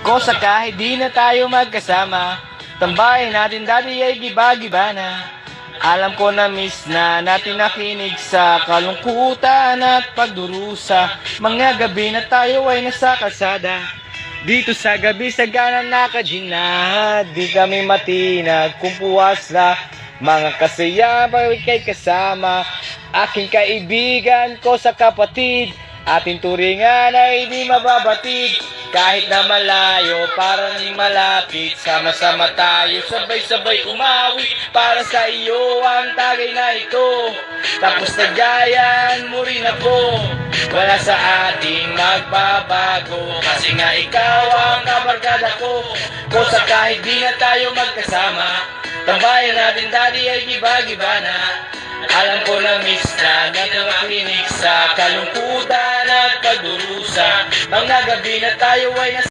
Kosa kahit di na tayo magkasama, tambahin natin dati ay giba-giba na. Alam ko na miss na natin nakinig sa kalungkutan at pagdurusa. Mga gabi na tayo ay nasa kalsada, dito sa gabi sa gana nakadinahad. Di kami matinag kung puwas na mga kasaya bawat kay kasama. Aking kaibigan ko sa kapatid, ating turingan ay di mababatid. Kahit na malayo, parang di malapit, sama-sama tayo, sabay-sabay umawi. Para sa iyo ang tagay na ito, tapos nagayan mo rin ako. Wala sa ating magbabago, kasi nga ikaw ang kabarkada ko. Kosa kahit di na tayo magkasama, tambayan natin dati ay giba-giba na. Alam ko na miss na nakikinig sa kalungkutan at pagdurusa. Mga gabi na tayo ay nasa